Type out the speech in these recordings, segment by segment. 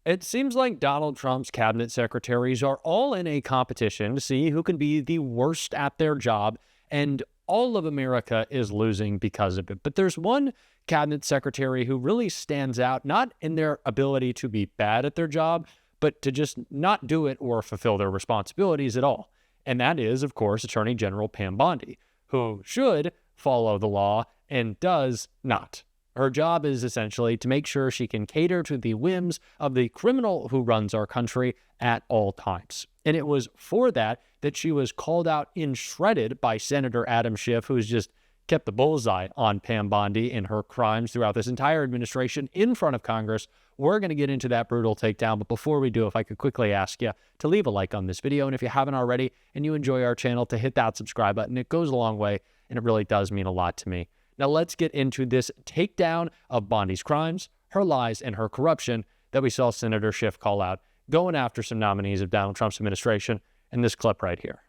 It seems like Donald Trump's cabinet secretaries are all in a competition to see who can be the worst at their job, and all of America is losing because of it. But there's one cabinet secretary who really stands out, not in their ability to be bad at their job, but to just not do it or fulfill their responsibilities at all. And that is, of course, Attorney General Pam Bondi, who should follow the law and does not. Her job is essentially to make sure she can cater to the whims of the criminal who runs our country at all times. And it was for that she was called out and shredded by Senator Adam Schiff, who's just kept the bullseye on Pam Bondi and her crimes throughout this entire administration in front of Congress. We're going to get into that brutal takedown, but before we do, if I could quickly ask you to leave a like on this video, and if you haven't already and you enjoy our channel, to hit that subscribe button. It goes a long way, and it really does mean a lot to me. Now let's get into this takedown of Bondi's crimes, her lies, and her corruption that we saw Senator Schiff call out, going after some nominees of Donald Trump's administration, in this clip right here.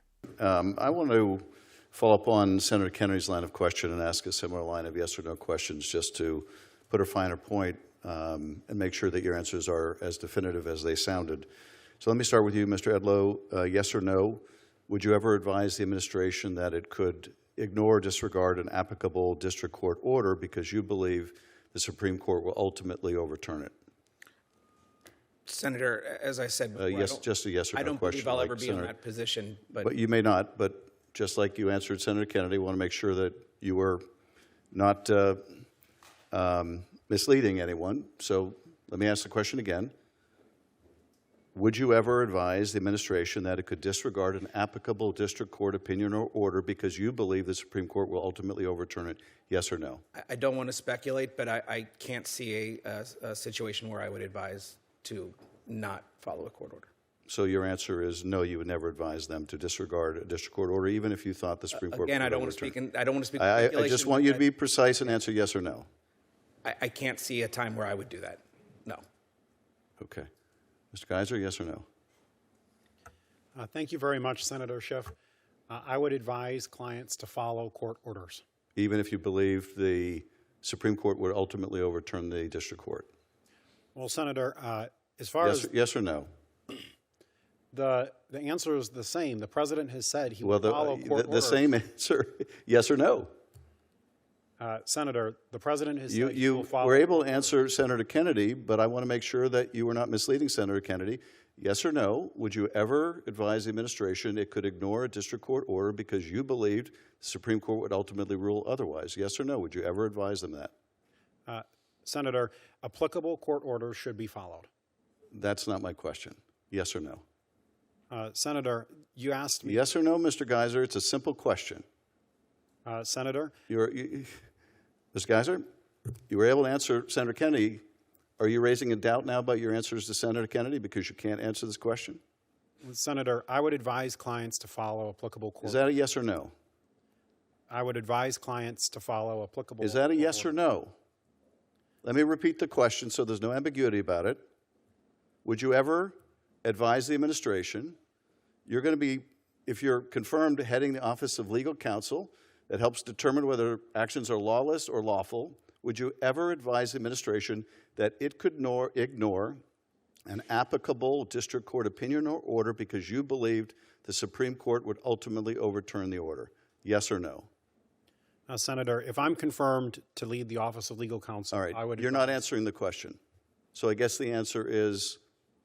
I want to follow up on Senator Kennedy's line of question and ask a similar line of yes or no questions, just to put a finer point and make sure that your answers are as definitive as they sounded. So let me start with you, Mr. Edlow. Yes or no, would you ever advise the administration that it could ignore or disregard an applicable district court order because you believe the Supreme Court will ultimately overturn it? Senator, as I said before, yes, just a yes or no question. I don't believe I'll ever be Senator, in that position. But you may not. But just like you answered Senator Kennedy, I want to make sure that you were not misleading anyone. So let me ask the question again. Would you ever advise the administration that it could disregard an applicable district court opinion or order because you believe the Supreme Court will ultimately overturn it? Yes or no? I don't want to speculate, but I can't see a situation where I would advise to not follow a court order. So your answer is no, you would never advise them to disregard a district court order, even if you thought the Supreme Court Again, would I don't want to overturn speak. I don't want to speak. I just want you to be precise and answer yes or no. I can't see a time where I would do that. No. Okay. Mr. Geiser, yes or no? Thank you very much, Senator Schiff. I would advise clients to follow court orders. Even if you believe the Supreme Court would ultimately overturn the district court? Well, Senator, as far as yes or no? The answer is the same. The president has said he will follow court orders. The same answer, yes or no? Senator, the president has said he will follow. You were able to answer Senator Kennedy, but I want to make sure that you were not misleading Senator Kennedy. Yes or no, would you ever advise the administration it could ignore a district court order because you believed the Supreme Court would ultimately rule otherwise? Yes or no, would you ever advise them that? Senator, applicable court orders should be followed. That's not my question. Yes or no? Senator, you asked me. Yes or no, Mr. Geiser? It's a simple question. Senator? Mr. Geiser, you were able to answer Senator Kennedy. Are you raising a doubt now about your answers to Senator Kennedy because you can't answer this question? Senator, I would advise clients to follow applicable court orders. Is that a yes or no? I would advise clients to follow applicable Is that a yes or no? Let me repeat the question so there's no ambiguity about it. Would you ever advise the administration, you're going to be, if you're confirmed, heading the Office of Legal Counsel that helps determine whether actions are lawless or lawful, would you ever advise the administration that it could ignore an applicable district court opinion or order because you believed the Supreme Court would ultimately overturn the order? Yes or no? Senator, if I'm confirmed to lead the Office of Legal Counsel, all right. I would. You're not answering the question. So I guess the answer is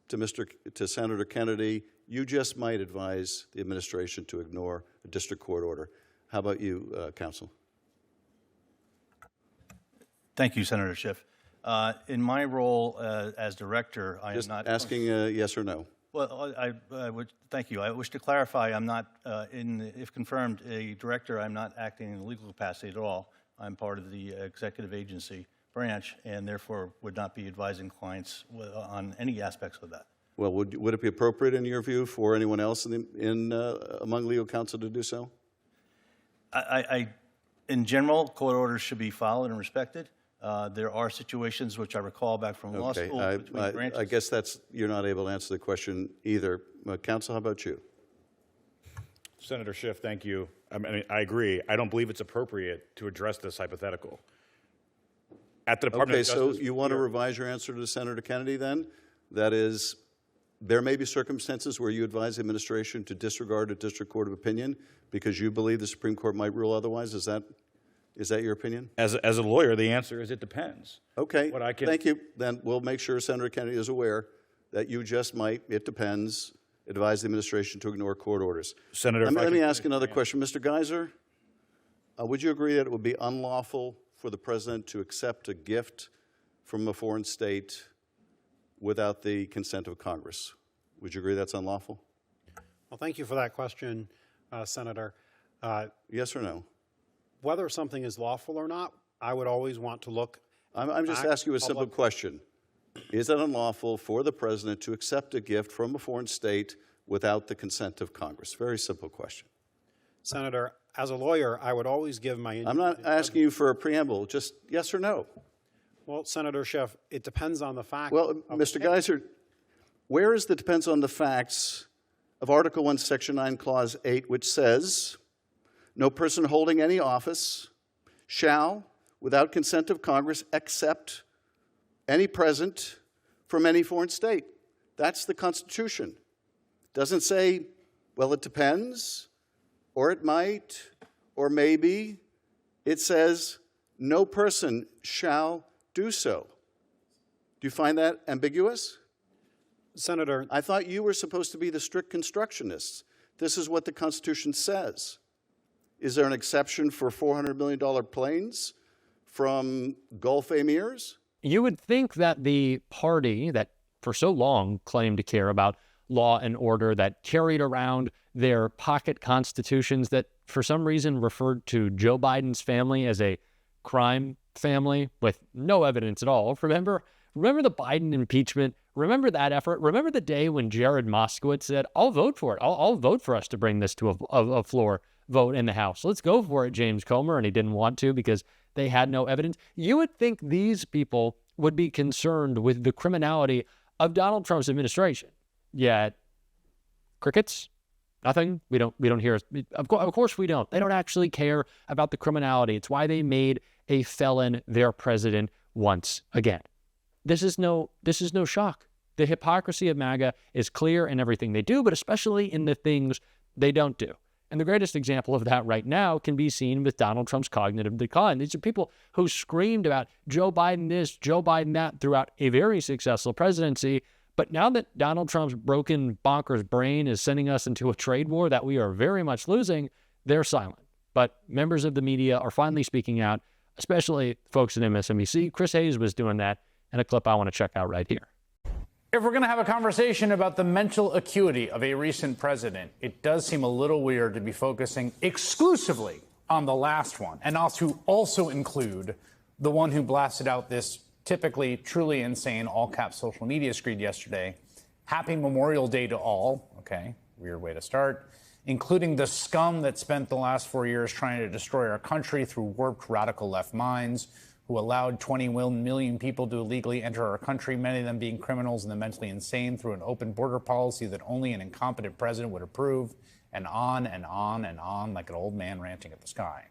to Senator Kennedy, you just might advise the administration to ignore a district court order. How about you, counsel? Thank you, Senator Schiff. In my role as director, I just am not asking yes or no. Well, I would thank you. I wish to clarify. I'm not, if confirmed, a director. I'm not acting in a legal capacity at all. I'm part of the executive agency branch, and therefore would not be advising clients on any aspects of that. Well, would it be appropriate, in your view, for anyone else among legal counsel to do so? In general, court orders should be followed and respected. There are situations which I recall back from law school between branches. I guess you're not able to answer the question either. Counsel, how about you? Senator Schiff, thank you. I mean, I agree. I don't believe it's appropriate to address this hypothetical. At the Department of Justice, so you want to revise your answer to Senator Kennedy then? That is, there may be circumstances where you advise the administration to disregard a district court of opinion because you believe the Supreme Court might rule otherwise. Is that your opinion? As a lawyer, the answer is it depends. Okay, thank you. Then we'll make sure Senator Kennedy is aware that you just might, it depends, advise the administration to ignore court orders. Senator, let me ask another question. Mr. Geiser, would you agree that it would be unlawful for the president to accept a gift from a foreign state without the consent of Congress? Would you agree that's unlawful? Well, thank you for that question, Senator. Yes or no? Whether something is lawful or not, I would always want to look. I'm just asking you a simple question. Is it unlawful for the president to accept a gift from a foreign state without the consent of Congress? Very simple question. Senator, as a lawyer, I would always give my... I'm not asking you for a preamble, just yes or no. Well, Senator Schiff, it depends on the fact... Well, Mr. Geiser, where is the depends on the facts of Article 1, Section 9, Clause 8, which says, no person holding any office shall, without consent of Congress, accept any present from any foreign state. That's the Constitution. Doesn't say, well, it depends, or it might, or maybe. It says, no person shall do so. Do you find that ambiguous? Senator, I thought you were supposed to be the strict constructionists. This is what the Constitution says. Is there an exception for $400 million planes from Gulf emirs? You would think that the party that for so long claimed to care about law and order, that carried around their pocket constitutions, that for some reason referred to Joe Biden's family as a crime family with no evidence at all. Remember the Biden impeachment? Remember that effort? Remember the day when Jared Moskowitz said, I'll vote for it. I'll vote for us to bring this to a floor vote in the House. Let's go for it, James Comer. And he didn't want to because they had no evidence. You would think these people would be concerned with the criminality of Donald Trump's administration. Yet, crickets, nothing. We don't hear. Of course we don't. They don't actually care about the criminality. It's why they made a felon their president once again. This is no shock. The hypocrisy of MAGA is clear in everything they do, but especially in the things they don't do. And the greatest example of that right now can be seen with Donald Trump's cognitive decline. These are people who screamed about Joe Biden this, Joe Biden that throughout a very successful presidency. But now that Donald Trump's broken, bonkers brain is sending us into a trade war that we are very much losing, they're silent. But members of the media are finally speaking out, especially folks at MSNBC. Chris Hayes was doing that in a clip I want to check out right here. If we're going to have a conversation about the mental acuity of a recent president, it does seem a little weird to be focusing exclusively on the last one, and also include the one who blasted out this typically truly insane all-cap social media screed yesterday. Happy Memorial Day to all. Okay, weird way to start. Including the scum that spent the last 4 years trying to destroy our country through warped radical left minds, who allowed 20 million people to illegally enter our country, many of them being criminals and the mentally insane, through an open border policy that only an incompetent president would approve, and on and on and on, like an old man ranting at the sky.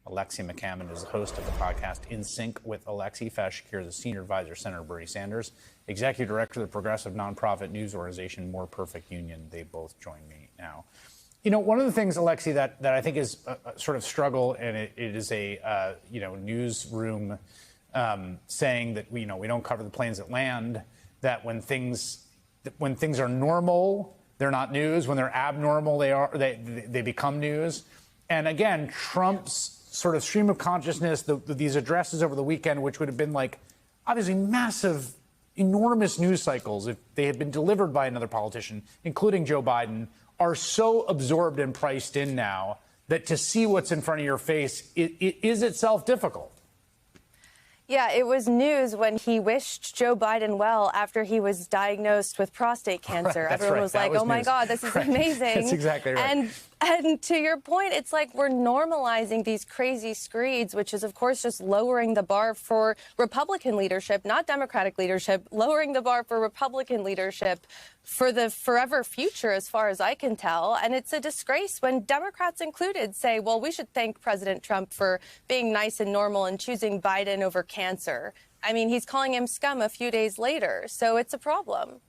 Alexi McCammon is the host of the podcast In Sync with Alexi. Faz Shakir is the senior advisor, Senator Bernie Sanders, executive director of the progressive nonprofit news organization More Perfect Union. They both join me now. You know, one of the things, Alexi, that I think is a sort of struggle, and it is a newsroom saying that we don't cover the planes that land. That when things are normal, they're not news. When they're abnormal, they become news. And again, Trump's sort of stream of consciousness, these addresses over the weekend, which would have been like obviously massive, enormous news cycles if they had been delivered by another politician, including Joe Biden, are so absorbed and priced in now that to see what's in front of your face it is itself difficult. Yeah, it was news when he wished Joe Biden well after he was diagnosed with prostate cancer. Right, everyone was like, oh my God, this is amazing. That's exactly right. And to your point, it's like we're normalizing these crazy screeds, which is, of course, just lowering the bar for Republican leadership, not Democratic leadership, lowering the bar for Republican leadership for the forever future, as far as I can tell. And it's a disgrace when Democrats included say, well, we should thank President Trump for being nice and normal and choosing Biden over cancer. I mean, he's calling him scum a few days later, so it's a problem.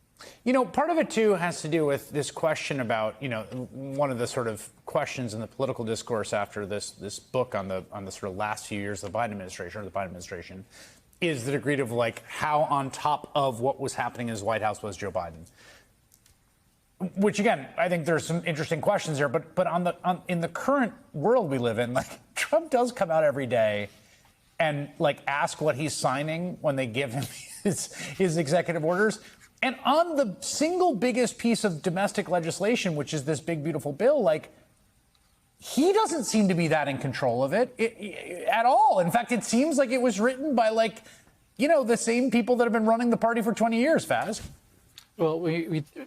You know, part of it, too, has to do with this question about, you know, one of the sort of questions in the political discourse after this book on the sort of last few years of the Biden administration, is the degree of, like, how on top of what was happening in his White House was Joe Biden. Which, again, I think there's some interesting questions there. But in the current world we live in, like, Trump does come out every day and, like, ask what he's signing when they give him his executive orders. And on the single biggest piece of domestic legislation, which is this big, beautiful bill, like, he doesn't seem to be that in control of it at all. In fact, it seems like it was written by, like, you know, the same people that have been running the party for 20 years, Faz. Well,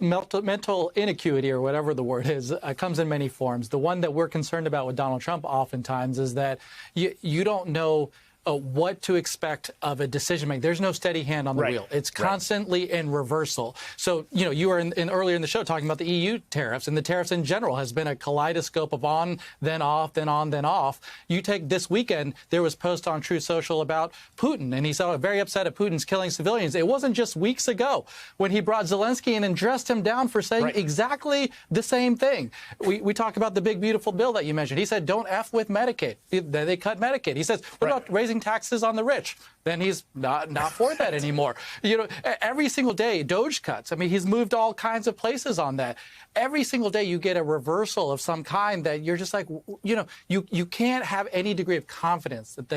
mental inacuity, or whatever the word is, comes in many forms. The one that we're concerned about with Donald Trump oftentimes is that you don't know what to expect of a decision making. There's no steady hand on the wheel. It's constantly in reversal. So, you know, you were in earlier in the show talking about the EU tariffs, and the tariffs in general has been a kaleidoscope of on, then off, then on, then off. You take this weekend, there was post on Truth Social about Putin, and he's very upset at Putin's killing civilians. It wasn't just weeks ago when he brought Zelensky in and dressed him down for saying exactly the same thing. We talked about the big, beautiful bill that you mentioned. He said, don't F with Medicaid. They cut Medicaid. He says, what about raising taxes on the rich? Then he's not for that anymore. You know, every single day, Doge cuts. I mean, he's moved all kinds of places on that. Every single day you get a reversal of some kind that you're just like, you know, you can't have any degree of confidence that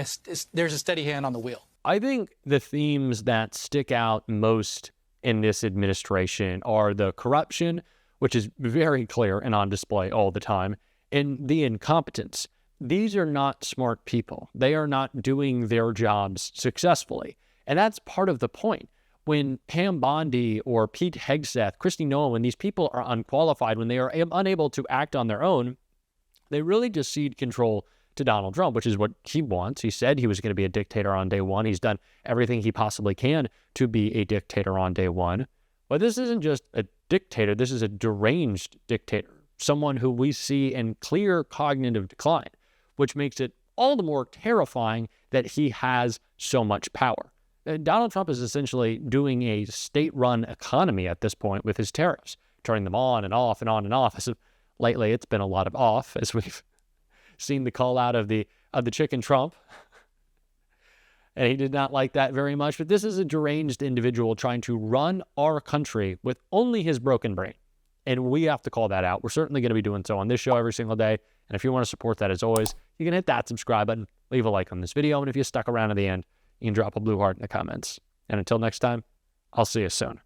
there's a steady hand on the wheel. I think the themes that stick out most in this administration are the corruption, which is very clear and on display all the time, and the incompetence. These are not smart people. They are not doing their jobs successfully. And that's part of the point. When Pam Bondi or Pete Hegseth, Kristi Noem, when these people are unqualified, when they are unable to act on their own, they really just cede control to Donald Trump, which is what he wants. He said he was going to be a dictator on day one. He's done everything he possibly can to be a dictator on day one. But this isn't just a dictator. This is a deranged dictator, someone who we see in clear cognitive decline, which makes it all the more terrifying that he has so much power. Donald Trump is essentially doing a state-run economy at this point with his tariffs, turning them on and off and on and off. As of lately, it's been a lot of off, as we've seen the call out of the chicken Trump. And he did not like that very much. But this is a deranged individual trying to run our country with only his broken brain. And we have to call that out. We're certainly going to be doing so on this show every single day. And if you want to support that, as always, you can hit that subscribe button, leave a like on this video. And if you stuck around to the end, you can drop a blue heart in the comments. And until next time, I'll see you soon.